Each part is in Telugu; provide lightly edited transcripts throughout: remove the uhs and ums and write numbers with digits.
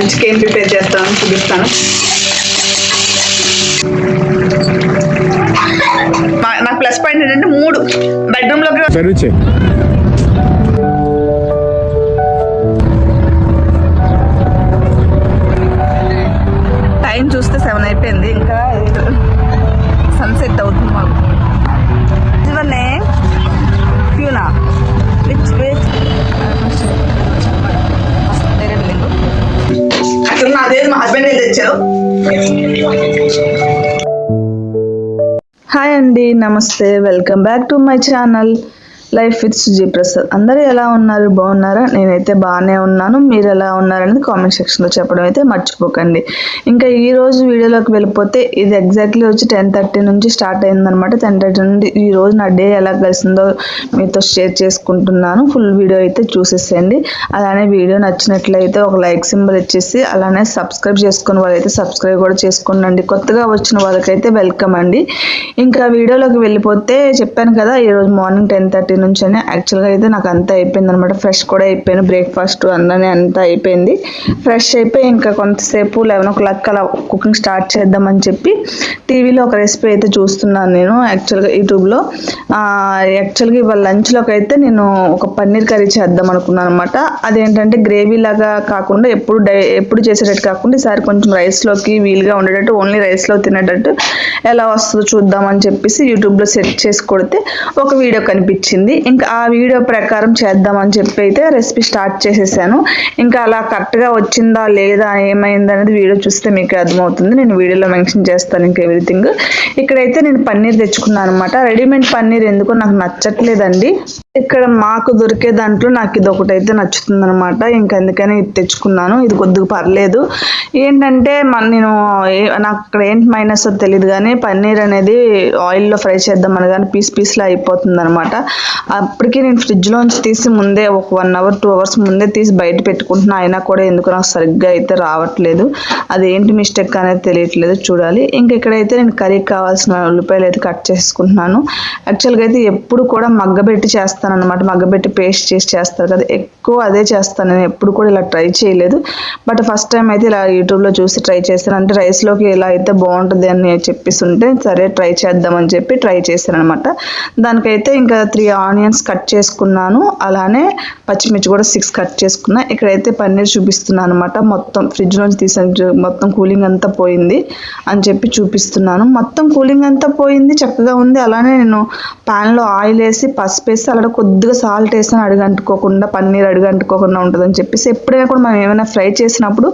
లంచ్కి ఏం ప్రిపేర్ చేస్తానో చూపిస్తాను. నాకు ప్లస్ పాయింట్ ఏంటంటే 3 బెడ్రూమ్లోకి టైం చూస్తే 7 అయిపోయింది. ఇంకా సన్సెట్ అవుతుంది మాకు. ఇవన్నీ ప్యూనా అసలు నాదేది మా హస్బెండ్ తెచ్చారు. హాయ్ అండి, నమస్తే, welcome back to my channel life with Suji Prasad. అందరూ ఎలా ఉన్నారు, బాగున్నారా? నేనైతే బాగానే ఉన్నాను. మీరు ఎలా ఉన్నారనేది కామెంట్ సెక్షన్లో చెప్పడం అయితే మర్చిపోకండి. ఇంకా ఈ రోజు వీడియోలోకి వెళ్ళిపోతే ఇది ఎగ్జాక్ట్లీ వచ్చి 10:30 నుంచి స్టార్ట్ అయిందనమాట. 10:30 నుండి ఈ రోజు నా డే ఎలా కలిసిందో మీతో షేర్ చేసుకుంటున్నాను. ఫుల్ వీడియో అయితే చూసేసేయండి. అలానే వీడియో నచ్చినట్లయితే ఒక లైక్ సింబల్ ఇచ్చేసి అలానే సబ్స్క్రైబ్ చేసుకున్న వాళ్ళైతే సబ్స్క్రైబ్ కూడా చేసుకోండి. కొత్తగా వచ్చిన వాళ్ళకైతే వెల్కమ్ అండి. ఇంకా వీడియోలోకి వెళ్ళిపోతే చెప్పాను కదా ఈరోజు మార్నింగ్ 10:30 నుంచి అని. యాక్చువల్గా అయితే నాకు అంతా అయిపోయింది అనమాట. ఫ్రెష్ కూడా అయిపోయాను, బ్రేక్ఫాస్ట్ అందనే అంతా అయిపోయింది. ఫ్రెష్ అయిపోయి ఇంకా కొంతసేపు 11 o'clock అలా కుకింగ్ స్టార్ట్ చేద్దామని చెప్పి టీవీలో ఒక రెసిపీ అయితే చూస్తున్నాను నేను యాక్చువల్గా యూట్యూబ్లో. యాక్చువల్గా ఇవాళ లంచ్లోకి అయితే నేను ఒక పన్నీర్ కర్రీ చేద్దాం అనుకున్నాను అనమాట. అదేంటంటే గ్రేవీ లాగా కాకుండా ఎప్పుడు చేసేటట్టు కాకుండా ఈసారి కొంచెం రైస్లోకి వీలుగా ఉండేటట్టు, ఓన్లీ రైస్లో తినేటట్టు ఎలా వస్తుందో చూద్దామని చెప్పేసి యూట్యూబ్లో సెర్చ్ చేసి కొడితే ఒక వీడియో కనిపించింది. ఇంకా ఆ వీడియో ప్రకారం చేద్దామని చెప్పి అయితే రెసిపీ స్టార్ట్ చేసేసాను. ఇంకా అలా కరెక్ట్గా వచ్చిందా లేదా ఏమైంది అనేది వీడియో చూస్తే మీకు అర్థమవుతుంది. నేను వీడియోలో మెన్షన్ చేస్తాను ఇంకా ఎవ్రీథింగ్. ఇక్కడైతే నేను పన్నీర్ తెచ్చుకున్నాను అనమాట. రెడీమేడ్ పన్నీర్ ఎందుకో నాకు నచ్చట్లేదండి. ఇక్కడ మాకు దొరికే దాంట్లో నాకు ఇది ఒకటైతే నచ్చుతుంది అనమాట. ఇంకా అందుకని ఇది తెచ్చుకున్నాను. ఇది కొద్దిగా పర్లేదు. ఏంటంటే నేను నాకు ఇక్కడ ఏంటి మైనస్ తెలియదు కానీ పన్నీర్ అనేది ఆయిల్లో ఫ్రై చేద్దాం అనగానే పీస్లా అయిపోతుంది అనమాట. అప్పటికి నేను ఫ్రిడ్జ్లోంచి తీసి ముందే ఒక 1 hour 2 hours ముందే తీసి బయట పెట్టుకుంటున్నా. అయినా కూడా ఎందుకు నాకు సరిగ్గా అయితే రావట్లేదు. అదేంటి మిస్టేక్ అనేది తెలియట్లేదు, చూడాలి. ఇంకా ఇక్కడైతే నేను కర్రీకి కావాల్సిన ఉల్లిపాయలు అయితే కట్ చేసుకుంటున్నాను. యాక్చువల్గా అయితే ఎప్పుడు కూడా మగ్గబెట్టి చేస్తాను అనమాట. మగ్గబెట్టి పేస్ట్ చేసి చేస్తారు కదా, ఎక్కువ అదే చేస్తాను. నేను ఎప్పుడు కూడా ఇలా ట్రై చేయలేదు. బట్ ఫస్ట్ టైం అయితే ఇలా యూట్యూబ్లో చూసి ట్రై చేస్తాను. అంటే రైస్లోకి ఇలా అయితే బాగుంటుంది అని చెప్పేస్తుంటే సరే ట్రై చేద్దామని చెప్పి ట్రై చేశాను అనమాట. దానికైతే ఇంకా 3 ఆనియన్స్ కట్ చేసుకున్నాను. అలానే పచ్చిమిర్చి కూడా 6 కట్ చేసుకున్నా. ఇక్కడైతే పన్నీర్ చూపిస్తున్నాను అనమాట. మొత్తం ఫ్రిడ్జ్ నుంచి తీసాను, మొత్తం కూలింగ్ అంతా పోయింది అని చెప్పి చూపిస్తున్నాను. మొత్తం కూలింగ్ అంతా పోయింది, చక్కగా ఉంది. అలానే నేను ప్యాన్లో ఆయిల్ వేసి పసుపు వేసి అలాగే కొద్దిగా సాల్ట్ వేసాను, అడుగంటుకోకుండా, పన్నీర్ అడుగంటుకోకుండా ఉంటుందని చెప్పేసి. ఎప్పుడైనా కూడా మనం ఏమైనా ఫ్రై చేసినప్పుడు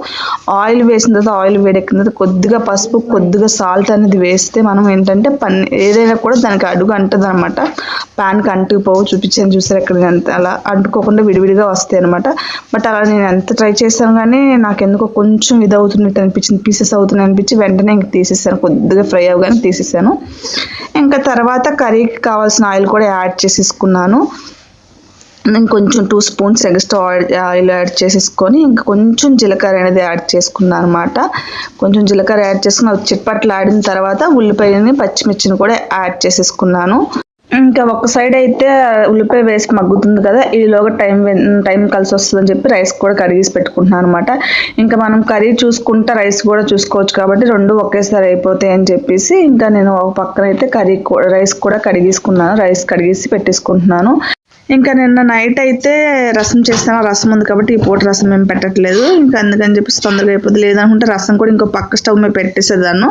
ఆయిల్ వేసిన తర్వాత ఆయిల్ వేడెక్కిన తర్వాత కొద్దిగా పసుపు కొద్దిగా సాల్ట్ అనేది వేస్తే మనం ఏంటంటే ఏదైనా కూడా దానికి అడుగు అంటుంది అనమాట. ప్యాన్కి అంటుకుపోవు. చూపించాను చూసారు, ఎక్కడ అలా అంటుకోకుండా విడివిడిగా వస్తాయి అనమాట. బట్ అలా నేను ఎంత ట్రై చేశాను కానీ నాకు ఎందుకో కొంచెం ఇది అవుతున్నట్టు అనిపించింది, పీసెస్ అవుతున్నాయి అనిపించి వెంటనే ఇంక తీసేసాను. కొద్దిగా ఫ్రై అవగానే తీసేసాను. ఇంకా తర్వాత కర్రీకి కావాల్సిన ఆయిల్ కూడా యాడ్ చేసేసుకున్నాను. నేను కొంచెం 2 spoons ఎక్స్ట్రా ఆయిల్ యాడ్ చేసేసుకొని ఇంకా కొంచెం జీలకర్ర అనేది యాడ్ చేసుకున్నాను అనమాట. కొంచెం జీలకర్ర యాడ్ చేసుకుని చిట్పట్లు ఆడిన తర్వాత ఉల్లిపాయని పచ్చిమిర్చిని కూడా యాడ్ చేసేసుకున్నాను. ఇంకా ఒక సైడ్ అయితే ఉల్లిపాయ వేసి మగ్గుతుంది కదా, ఈలోగా టైం కలిసి వస్తుందని చెప్పి రైస్ కూడా కడిగేసి పెట్టుకుంటున్నాను అనమాట. ఇంకా మనం కర్రీ చూసుకుంటా రైస్ కూడా చూసుకోవచ్చు కాబట్టి 2 ఒకేసారి అయిపోతాయి అని చెప్పేసి ఇంకా నేను ఒక పక్కన అయితే రైస్ కూడా కడిగేసుకున్నాను. రైస్ కడిగేసి పెట్టేసుకుంటున్నాను. ఇంకా నిన్న నైట్ అయితే రసం చేస్తాను. రసం ఉంది కాబట్టి ఈ పూట రసం ఏం పెట్టట్లేదు. ఇంకా అందుకని చెప్పేసి తొందరగా అయిపోతుంది. లేదనుకుంటే రసం కూడా ఇంకో పక్క స్టవ్ మీద పెట్టేసేదాన్ని.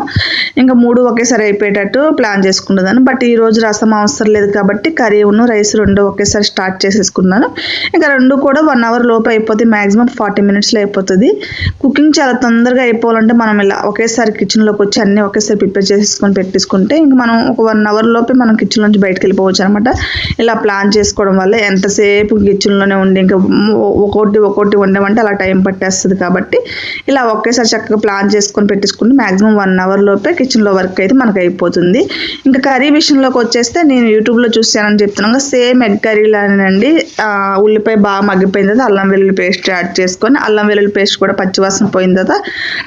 ఇంకా 3 ఒకేసారి అయిపోయేటట్టు ప్లాన్ చేసుకునేదాన్ని. బట్ ఈ రోజు రసం అవసరం లేదు కాబట్టి కర్రీ రైస్ 2 ఒకేసారి స్టార్ట్ చేసేసుకున్నాను. ఇంకా 2 కూడా 1 hour లోపు అయిపోతుంది. మ్యాక్సిమం 40 minutesలో అయిపోతుంది. కుకింగ్ చాలా తొందరగా అయిపోవాలంటే మనం ఇలా ఒకేసారి కిచెన్లోకి వచ్చి అన్నీ ఒకేసారి ప్రిపేర్ చేసేసుకొని పెట్టేసుకుంటే ఇంకా మనం ఒక 1 hour లోపే మనం కిచెన్ నుంచి బయటకు వెళ్ళిపోవచ్చు అనమాట. ఇలా ప్లాన్ చేసుకోవడం వల్ల ఎంతసేపు కిచెన్లోనే ఉండి ఇంకా ఒకటి వండమంటే అలా టైం పట్టేస్తుంది. కాబట్టి ఇలా ఒకేసారి చక్కగా ప్లాన్ చేసుకొని పెట్టేసుకుంటే మ్యాక్సిమం 1 hour లోపే కిచెన్లో వర్క్ అయితే మనకు అయిపోతుంది. ఇంకా కర్రీ విషయంలోకి వచ్చేస్తే నేను యూట్యూబ్లో చూసానని చెప్తున్నాను. సేమ్ ఎగ్ కర్రీ లానేనండి. ఉల్లిపాయ బాగా మగ్గిపోయిన తర్వాత అల్లం వెల్లుల్లి పేస్ట్ యాడ్ చేసుకొని, అల్లం వెల్లుల్లి పేస్ట్ కూడా పచ్చివాసన పోయిన తర్వాత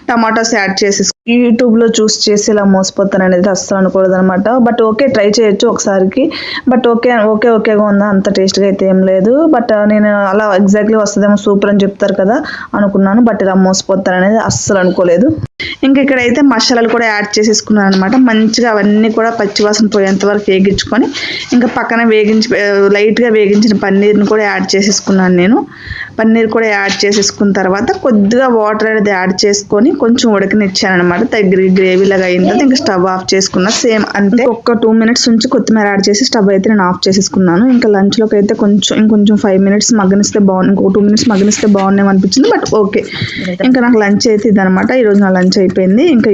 టమాటోస్ యాడ్ చేసేసుకొని యూట్యూబ్లో చూస్ చేసి ఇలా మోసపోతాను అనేది అస్సలు అనుకోలేదు అనమాట. బట్ ఓకే, ట్రై చేయొచ్చు ఒకసారికి. బట్ ఓకేగా ఉందా, అంత టేస్ట్గా అయితే ఏం లేదు. బట్ నేను అలా ఎగ్జాక్ట్లీ వస్తుందేమో సూపర్ అని చెప్తారు కదా అనుకున్నాను. బట్ ఇలా మోసపోతాను అనేది అస్సలు అనుకోలేదు. ఇంక ఇక్కడైతే మసాలాలు కూడా యాడ్ చేసేసుకున్నాను అనమాట. మంచిగా అవన్నీ కూడా పచ్చివాసన పోయేంత వరకు వేగించుకొని ఇంకా పక్కన లైట్గా వేగించిన పన్నీర్ని కూడా యాడ్ చేసేసుకున్నాను నేను. పన్నీర్ కూడా యాడ్ చేసేసుకున్న తర్వాత కొద్దిగా వాటర్ అనేది యాడ్ చేసుకొని కొంచెం ఉడకనిచ్చాను అనమాట. గ్రేవీ లాగా అయిన తర్వాత ఇంకా స్టవ్ ఆఫ్ చేసుకున్నా. సేమ్ అంతే, ఒక 2 minutes నుంచి కొత్తిమీర యాడ్ చేసి స్టవ్ అయితే నేను ఆఫ్ చేసేసుకున్నాను. ఇంకా లంచ్లోకి అయితే ఇంకొంచెం 5 minutes మగ్గనిస్తే బాగుంది, ఇంకో 2 minutes మగ్గనిస్తే బాగున్నాయి అనిపించింది. బట్ ఓకే, ఇంకా నాకు లంచ్ అయితే ఇదనమాట. ఈరోజు నా లంచ్ అయిపోయింది. ఇంకా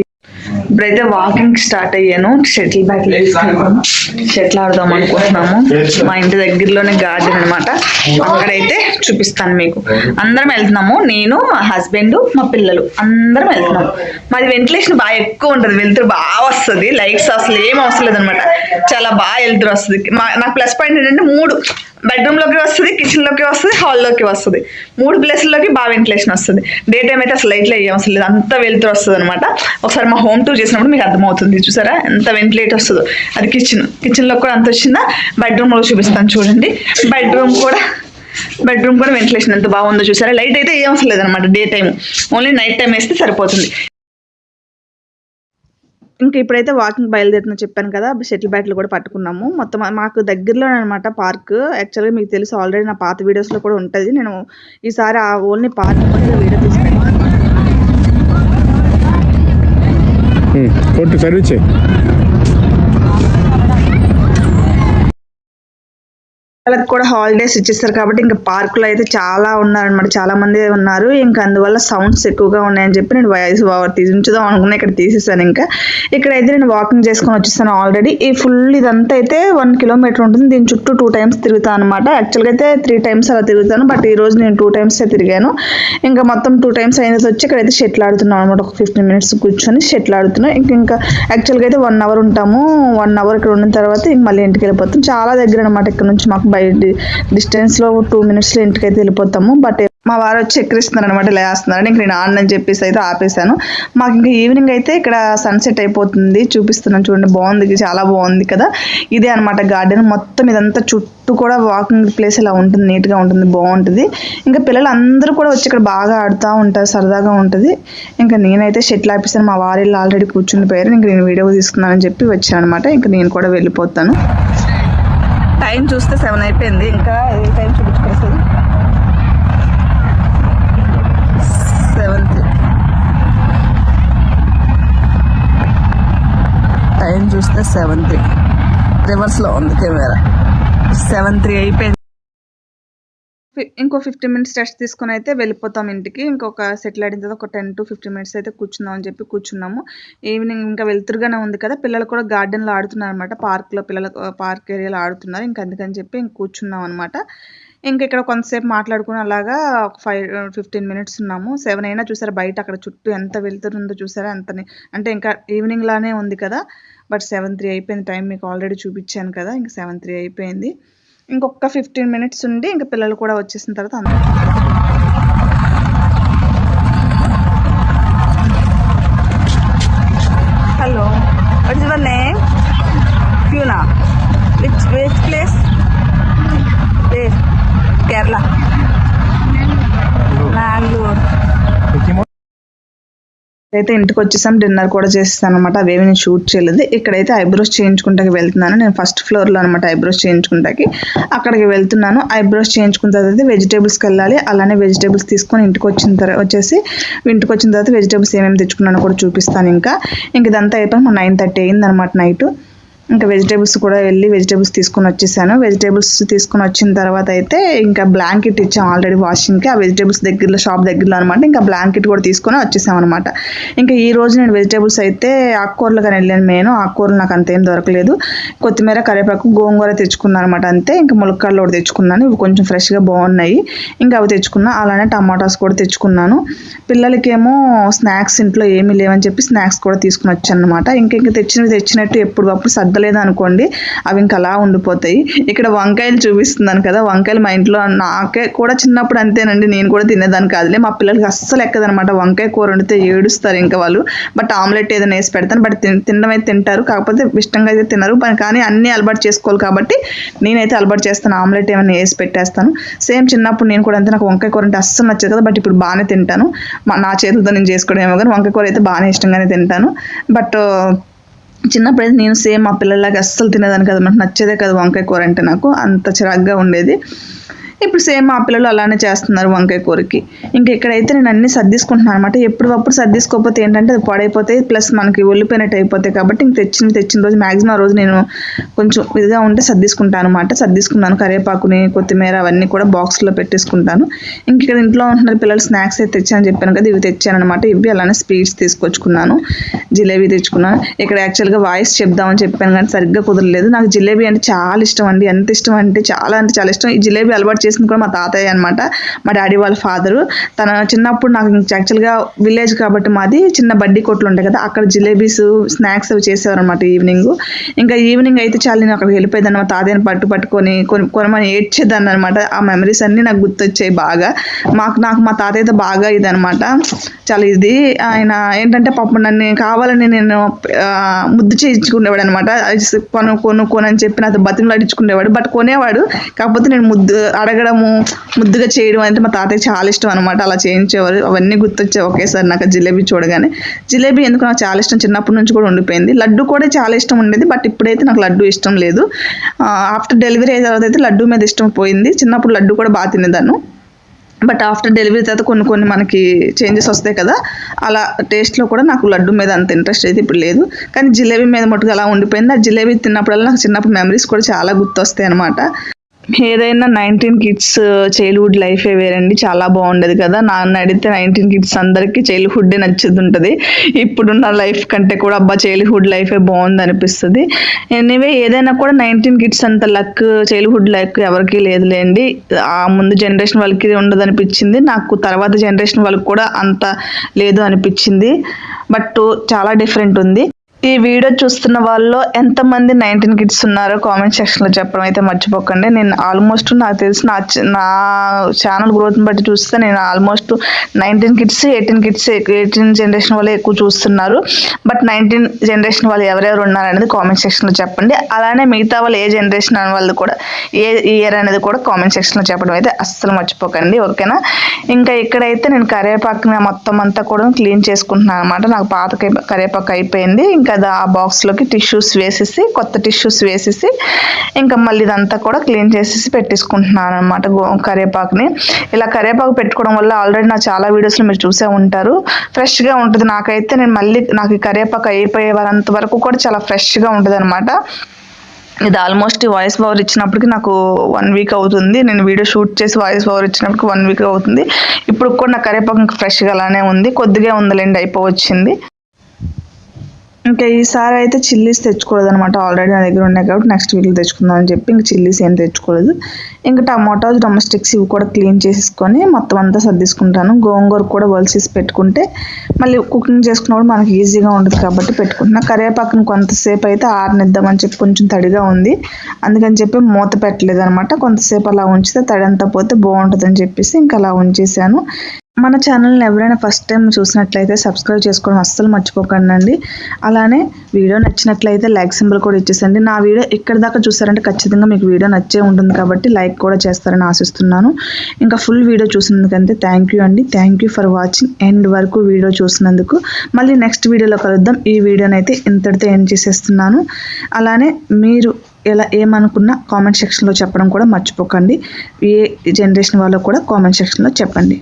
ఇప్పుడైతే వాకింగ్ స్టార్ట్ అయ్యాను. షటిల్ బ్యాట్లు తీసుకున్నాము, షటిల్ ఆడదాం అనుకుంటున్నాము. మా ఇంటి దగ్గరలోనే గార్డెన్ అనమాట, అక్కడైతే చూపిస్తాను మీకు. అందరం వెళ్తున్నాము, నేను, మా హస్బెండ్, మా పిల్లలు అందరం వెళ్తున్నాము. మాది వెంటిలేషన్ బాగా ఎక్కువ ఉంటుంది, వెళ్తురు బాగా వస్తుంది, లైట్స్ అసలు ఏం అవసరం లేదనమాట, చాలా బాగా వెళ్తురు వస్తుంది. నాకు ప్లస్ పాయింట్ ఏంటంటే 3 బెడ్రూమ్లోకి వస్తుంది, కిచెన్లోకి వస్తుంది, హాల్లోకి వస్తుంది. 3 ప్లేసుల్లోకి బాగా వెంటిలేషన్ వస్తుంది. డే టైం అయితే అసలు లైట్లు అయ్యే అవసరం లేదు, అంత వెళ్తురు వస్తుంది అనమాట. ఒకసారి మా హోమ్ టూర్ చేసినప్పుడు మీకు అర్థమవుతుంది. చూసారా ఎంత వెంటిలేట్ వస్తుందో. అది కిచెన్లో కూడా అంత వచ్చిందా. బెడ్రూమ్లో చూపిస్తాను చూడండి. బెడ్రూమ్ కూడా వెంటిలేషన్ ఎంత బాగుందో చూసారా. లైట్ అయితే ఏం అవసరం లేదనమాట day time, only night time వేస్తే సరిపోతుంది. ఇంకా ఇప్పుడైతే వాకింగ్ బయలుదేరుతున్నా చెప్పాను కదా. షటిల్ బ్యాట్లు కూడా పట్టుకున్నాము. మొత్తం మాకు దగ్గరలోనే అనమాట పార్క్. యాక్చువల్గా మీకు తెలుసు, ఆల్రెడీ నా పాత వీడియోస్లో కూడా ఉంటుంది. నేను ఈసారి ఓన్లీ పార్క్ కూడా వీడియో తీసుకున్నాను. వాళ్ళకి కూడా హాలిడేస్ ఇచ్చేస్తారు కాబట్టి ఇంకా పార్కులో అయితే చాలా ఉన్నారనమాట, చాలా మంది ఉన్నారు. ఇంకా అందువల్ల సౌండ్స్ ఎక్కువగా ఉన్నాయని చెప్పి నేను వాయిస్ ఓవర్ ఉంచుదాం అనుకున్నా, ఇక్కడ తీసేసాను. ఇంకా ఇక్కడైతే నేను వాకింగ్ చేసుకొని వచ్చేసాను ఆల్రెడీ. ఈ ఫుల్ ఇదంతా అయితే 1 kilometer ఉంటుంది. దీని చుట్టూ 2 times తిరుగుతాను అనమాట. యాక్చువల్గా అయితే 3 times అలా తిరుగుతాను, బట్ ఈ రోజు నేను 2 times తిరిగాను. ఇంకా మొత్తం 2 times అయినది వచ్చి ఇక్కడైతే షటిల్ ఆడుతున్నాను అనమాట. ఒక 15 minutes కూర్చొని షటిల్ ఆడుతున్నాను. ఇంకా యాక్చువల్గా అయితే 1 hour ఉంటాము. 1 hour ఇక్కడ ఉన్న తర్వాత ఇంక మళ్ళీ ఇంటికి వెళ్ళిపోతాం. చాలా దగ్గర అనమాట ఇక్కడ నుంచి మాకు. బై డిస్టెన్స్లో 2 minutesలో ఇంటికి అయితే వెళ్ళిపోతాము. బట్ మా వారు వచ్చి ఎక్కరిస్తున్నారు అనమాట, ఇలా వేస్తున్నారు. ఇంక నేను ఆడనని చెప్పేసి అయితే ఆపేశాను. మాకు ఇంకా ఈవినింగ్ అయితే ఇక్కడ సన్సెట్ అయిపోతుంది. చూపిస్తున్నాను చూడండి, బాగుంది, చాలా బాగుంది కదా. ఇదే అనమాట గార్డెన్ మొత్తం. ఇదంతా చుట్టూ కూడా వాకింగ్ ప్లేస్ ఇలా ఉంటుంది, నీట్గా ఉంటుంది, బాగుంటుంది. ఇంకా పిల్లలు అందరూ కూడా వచ్చి ఇక్కడ బాగా ఆడుతూ ఉంటారు, సరదాగా ఉంటుంది. ఇంకా నేనైతే షటిల్ ఆపేసాను. మా వారి ఆల్రెడీ కూర్చుని పోయారు. ఇంక నేను వీడియో తీసుకున్నానని చెప్పి వచ్చాను అనమాట. ఇంకా నేను కూడా వెళ్ళిపోతాను. టైం చూస్తే 7 అయిపోయింది. ఇంకా ఏ టైం చూపించుకొస్తుంది 7th. టైం చూస్తే 7th. రివర్స్లో ఉంది కెమెరా. 7:03 అయిపోయింది. ఇంకో 15 minutes రెస్ట్ తీసుకుని అయితే వెళ్ళిపోతాం ఇంటికి. ఇంకొక సెటిల్ అయిన తర్వాత ఒక 10 to 15 minutes అయితే కూర్చుందాం అని చెప్పి కూర్చున్నాము. ఈవినింగ్ ఇంకా వెళ్తురుగానే ఉంది కదా, పిల్లలు కూడా గార్డెన్లో ఆడుతున్నారు అనమాట. పార్క్లో పిల్లలు పార్క్ ఏరియాలో ఆడుతున్నారు. ఇంక అందుకని చెప్పి ఇంక కూర్చున్నాం అనమాట. ఇంక ఇక్కడ కొంతసేపు మాట్లాడుకుని అలాగా ఒక 15 minutes ఉన్నాము. 7 అయినా చూసారా బయట అక్కడ చుట్టూ ఎంత వెళ్తుందో చూసారా. అంటే ఇంకా ఈవినింగ్ లానే ఉంది కదా. బట్ 7:03 అయిపోయింది. టైం మీకు ఆల్రెడీ చూపించాను కదా. ఇంకా 7:03 అయిపోయింది. ఇంకొక 15 minutes ఉండి ఇంకా పిల్లలు కూడా వచ్చేసిన తర్వాత అందరూ. Hello, what is your name? Pune. Which place? Kerala. Bangalore. అయితే ఇంటికి వచ్చేసాం. డిన్నర్ కూడా చేసేసాను అనమాట. అవేమి నేను షూట్ చేయలేదు. ఇక్కడైతే ఐబ్రోస్ చేయించుకుంటాకి వెళ్తున్నాను. నేను ఫస్ట్ ఫ్లోర్లో అనమాట ఐబ్రోస్ చేయించుకుంటాకి అక్కడికి వెళ్తున్నాను. ఐబ్రోస్ చేయించుకున్న తర్వాత వెజిటేబుల్స్కి వెళ్ళాలి. అలానే వెజిటేబుల్స్ తీసుకొని ఇంటికి వచ్చిన తర్వాత వెజిటేబుల్స్ ఏమేమి తెచ్చుకున్నానో కూడా చూపిస్తాను. ఇంకా ఇదంతా అయిపోయి 9:30 అయింది అనమాట నైట్. ఇంకా వెజిటేబుల్స్ కూడా వెళ్ళి వెజిటేబుల్స్ తీసుకొని వచ్చేసాను. వెజిటేబుల్స్ తీసుకొని వచ్చిన తర్వాత అయితే ఇంకా బ్లాంకెట్ ఇచ్చాం ఆల్రెడీ వాషింగ్కి. ఆ వెజిటేబుల్స్ దగ్గరలో షాప్ దగ్గరలో అనమాట. ఇంకా బ్లాంకెట్ కూడా తీసుకొని వచ్చేసాం అనమాట. ఇంకా ఈ రోజు నేను వెజిటేబుల్స్ అయితే ఆకుకూరలు కానీ వెళ్ళాను. నేను ఆకుకూరలు నాకు అంతేం దొరకలేదు. కొత్తిమీర, కరివేపాకు, గోంగూర తెచ్చుకున్నాను అనమాట. అంతే. ఇంకా ములక్కాడలు కూడా తెచ్చుకున్నాను. ఇవి కొంచెం ఫ్రెష్గా బాగున్నాయి. ఇంకా అవి తెచ్చుకున్నా. అలానే టమాటాస్ కూడా తెచ్చుకున్నాను. పిల్లలకేమో స్నాక్స్ ఇంట్లో ఏమీ లేవని చెప్పి స్నాక్స్ కూడా తీసుకుని వచ్చాను అనమాట. ఇంకా తెచ్చినట్టు ఎప్పుడు సర్దలు ఉడకలేదు అనుకోండి అవి ఇంకా అలా ఉండిపోతాయి. ఇక్కడ వంకాయలు చూపిస్తున్నాను కదా, వంకాయలు మా ఇంట్లో నాకే కూడా చిన్నప్పుడు అంతేనండి, నేను కూడా తినేదాన్ని కాదులే. మా పిల్లలకి అస్సలు ఎక్కదనమాట, వంకాయ కూర వండితే ఏడుస్తారు ఇంకా వాళ్ళు. బట్ ఆమ్లెట్ ఏదైనా వేసి పెడతాను, బట్ తినడం అయితే తింటారు, కాకపోతే ఇష్టంగా అయితే తినరు. కానీ అన్నీ అలవాటు చేసుకోవాలి కాబట్టి నేనైతే అలవాటు చేస్తాను, ఆమ్లెట్ ఏమైనా వేసి పెట్టేస్తాను. సేమ్ చిన్నప్పుడు నేను కూడా అంతే, నాకు వంకాయ కూర అంటే అస్సలు నచ్చదు కదా, బట్ ఇప్పుడు బాగానే తింటాను. నా చేతులతో నేను చేసుకోవడం ఏమో కానీ వంకాయ కూర అయితే బాగానే ఇష్టంగానే తింటాను. బట్ చిన్నప్పుడైతే నేను సేమ్ మా పిల్లలకి అస్సలు తినేదాన్ని కదా, నాకు నచ్చేదే కదా వంకాయ కూర అంటే, నాకు అంత చిరాగ్గా ఉండేది. ఇప్పుడు సేమ్ మా పిల్లలు అలానే చేస్తున్నారు వంకాయ కూరకి. ఇంకా ఇక్కడైతే నేను అన్ని సర్దిసుకుంటున్నాను అనమాట. ఎప్పటికప్పుడు సర్దిసుకోకపోతే ఏంటంటే అది పాడైపోతాయి, ప్లస్ మనకి ఒళ్ళిపోయినట్టు అయిపోతాయి. కాబట్టి ఇంక తెచ్చిన రోజు మ్యాక్సిమం రోజు నేను కొంచెం ఇదిగా ఉంటే సర్దిసుకుంటాను అనమాట. సర్దిసుకున్నాను, కరివేపాకుని కొత్తిమీర అవన్నీ కూడా బాక్స్లో పెట్టేసుకుంటాను. ఇంక ఇక్కడ ఇంట్లో ఉంటున్నారు పిల్లలు, స్నాక్స్ అయితే తెచ్చాను చెప్పాను కదా, ఇవి తెచ్చాను అనమాట. ఇవి అలానే స్వీట్స్ తీసుకొచ్చుకున్నాను, జిలేబీ తెచ్చుకున్నాను. ఇక్కడ యాక్చువల్గా వాయిస్ చెప్దామని చెప్పాను కానీ సరిగ్గా కుదరలేదు. నాకు జిలేబీ అంటే చాలా ఇష్టం అండి, ఎంత ఇష్టం అంటే చాలా ఇష్టం. ఈ జిలేబీ అలవాటు చేసింది కూడా మా తాతయ్య అనమాట, మా డాడీ వాళ్ళ ఫాదరు. తన చిన్నప్పుడు నాకు యాక్చువల్గా విలేజ్ కాబట్టి మాది చిన్న బడ్డీ కొట్లు ఉంటాయి కదా, అక్కడ జిలేబీస్ స్నాక్స్ అవి చేసేవారు అనమాట ఈవినింగ్. ఇంకా ఈవినింగ్ అయితే చాలా నేను అక్కడికి వెళ్ళిపోయేదాన్ని, మా తాతయ్యని పట్టుకొని కొనమని ఏడ్చేదాన్ని అనమాట. ఆ మెమరీస్ అన్నీ నాకు గుర్తొచ్చాయి బాగా. నాకు మా తాతయ్యతో బాగా ఇదనమాట, చాలా ఇది. ఆయన ఏంటంటే పాపం నన్ను కావాలని నేను ముద్దు చేయించుకునేవాడు అనమాట. కొను అని చెప్పి నాతో బతిమలు అడిచుకునేవాడు, బట్ కొనేవాడు. కాకపోతే నేను అడగడము ముద్దుగా చేయడం అంటే మా తాతయ్య చాలా ఇష్టం అనమాట, అలా చేయించేవారు. అవన్నీ గుర్తొచ్చాయి ఒకేసారి నాకు జిలేబీ చూడగానే. జిలేబీ ఎందుకు నాకు చాలా ఇష్టం, చిన్నప్పటి నుంచి కూడా ఉండిపోయింది. లడ్డు కూడా చాలా ఇష్టం ఉండేది, బట్ ఇప్పుడైతే నాకు లడ్డు ఇష్టం లేదు. ఆఫ్టర్ డెలివరీ అయిన తర్వాత అయితే లడ్డు మీద ఇష్టం పోయింది. చిన్నప్పుడు లడ్డు కూడా బాగా తినేదాన్ని, బట్ ఆఫ్టర్ డెలివరీ తర్వాత కొన్ని మనకి చేంజెస్ వస్తాయి కదా, అలా టేస్ట్లో కూడా నాకు లడ్డు మీద అంత ఇంట్రెస్ట్ అయితే ఇప్పుడు లేదు. కానీ జిలేబీ మీద మట్టుకు అలా ఉండిపోయింది. ఆ జిలేబీ తిన్నప్పుడల్లా నాకు చిన్నప్పుడు మెమరీస్ కూడా చాలా గుర్తొస్తాయి అనమాట. ఏదైనా 19 కిడ్స్ చైల్డ్హుడ్ లైఫే వేరండి, చాలా బాగుండేది కదా. నన్ను అడిగితే 19 కిడ్స్ అందరికీ చైల్డ్హుడ్డే నచ్చుతుంటుంది. ఇప్పుడున్న లైఫ్ కంటే కూడా అబ్బా చైల్డ్హుడ్ లైఫే బాగుంది అనిపిస్తుంది. ఎనీవే ఏదైనా కూడా 19 కిడ్స్ అంత లక్ చైల్డ్హుడ్ లైఫ్ ఎవరికి లేదులేండి. ఆ ముందు జనరేషన్ వాళ్ళకి ఉండదు అనిపించింది, నాకు తర్వాత జనరేషన్ వాళ్ళకి కూడా అంత లేదు అనిపించింది. బట్ చాలా డిఫరెంట్ ఉంది. ఈ వీడియో చూస్తున్న వాళ్ళలో ఎంతమంది 19 కిడ్స్ ఉన్నారో కామెంట్ సెక్షన్లో చెప్పడం అయితే మర్చిపోకండి. నేను ఆల్మోస్ట్ నాకు తెలిసి నా ఛానల్ గ్రోత్ని బట్టి చూస్తే నేను ఆల్మోస్ట్ 19 కిడ్స్ 18 జనరేషన్ వాళ్ళే ఎక్కువ చూస్తున్నారు. బట్ 19 జనరేషన్ వాళ్ళు ఎవరెవరు ఉన్నారనేది కామెంట్ సెక్షన్లో చెప్పండి. అలానే మిగతా వాళ్ళు ఏ జనరేషన్ అనే వాళ్ళు కూడా ఏ ఇయర్ అనేది కూడా కామెంట్ సెక్షన్లో చెప్పడం అయితే అస్సలు మర్చిపోకండి, ఓకేనా. ఇంకా ఇక్కడైతే నేను కరివేపాకుని మొత్తం అంతా కూడా క్లీన్ చేసుకుంటున్నాను అనమాట. నాకు పాత కరివేపాకు అయిపోయింది. ఇంకా ఆ బాక్స్లోకి కొత్త టిష్యూస్ వేసేసి ఇంకా మళ్ళీ ఇదంతా కూడా క్లీన్ చేసేసి పెట్టేసుకుంటున్నాను అనమాట కరివేపాకుని. ఇలా కరివేపాకు పెట్టుకోవడం వల్ల ఆల్రెడీ నా చాలా వీడియోస్లో మీరు చూసే ఉంటారు, ఫ్రెష్గా ఉంటుంది. నాకు ఈ కరివేపాకు అయిపోయే వారంత వరకు కూడా చాలా ఫ్రెష్గా ఉంటుంది అనమాట. ఇది ఆల్మోస్ట్ వాయిస్ ఓవర్ ఇచ్చినప్పటికి నాకు 1 వీక్ అవుతుంది. నేను వీడియో షూట్ చేసి వాయిస్ ఓవర్ ఇచ్చినప్పటికి 1 వీక్ అవుతుంది. ఇప్పుడు కూడా నా కరివేపాకు ఇంకా ఫ్రెష్గా అలానే ఉంది, కొద్దిగా ఉందిలేండి అయిపోవచ్చింది. ఇంకా ఈసారి అయితే చిల్లీస్ తెచ్చుకోలేదు అనమాట, ఆల్రెడీ నా దగ్గర ఉన్నాయి కాబట్టి నెక్స్ట్ వీక్లో తెచ్చుకుందాం అని చెప్పి ఇంకా చిల్లీస్ ఏం తెచ్చుకోలేదు. ఇంకా టమాటోస్ డొమెస్టిక్స్ ఇవి కూడా క్లీన్ చేసుకొని మొత్తం అంతా సర్దిసుకుంటాను. గోంగూర కూడా వలిసేసి పెట్టుకుంటే మళ్ళీ కుకింగ్ చేసుకున్నప్పుడు మనకి ఈజీగా ఉంటుంది కాబట్టి పెట్టుకుంటున్నాను. కరివేపాకుని కొంతసేపు అయితే ఆరనిద్దామని చెప్పి కొంచెం తడిగా ఉంది, అందుకని చెప్పి మూత పెట్టలేదు అనమాట. కొంతసేపు అలా ఉంచితే తడి అంతా పోతే బాగుంటుందని చెప్పేసి ఇంకా అలా ఉంచేసాను. మన ఛానల్ని ఎవరైనా ఫస్ట్ టైం చూసినట్లయితే సబ్స్క్రైబ్ చేసుకోవడం అస్సలు మర్చిపోకండి. అలానే వీడియో నచ్చినట్లయితే లైక్ సింబల్ కూడా ఇచ్చేసండి. నా వీడియో ఇక్కడ దాకా చూసారంటే ఖచ్చితంగా మీకు వీడియో నచ్చే ఉంటుంది కాబట్టి లైక్ కూడా చేస్తారని ఆశిస్తున్నాను. ఇంకా ఫుల్ వీడియో చూసినందుకంటే థ్యాంక్ యూ అండి. Thank you for watching end వరకు వీడియో చూసినందుకు. మళ్ళీ నెక్స్ట్ వీడియోలో కలుద్దాం. ఈ వీడియోనైతే ఇంతటితో ఎండ్ చేసేస్తున్నాను. అలానే మీరు ఏమనుకున్నా కామెంట్ సెక్షన్లో చెప్పడం కూడా మర్చిపోకండి. ఏ జనరేషన్ వాళ్ళో కూడా కామెంట్ సెక్షన్లో చెప్పండి.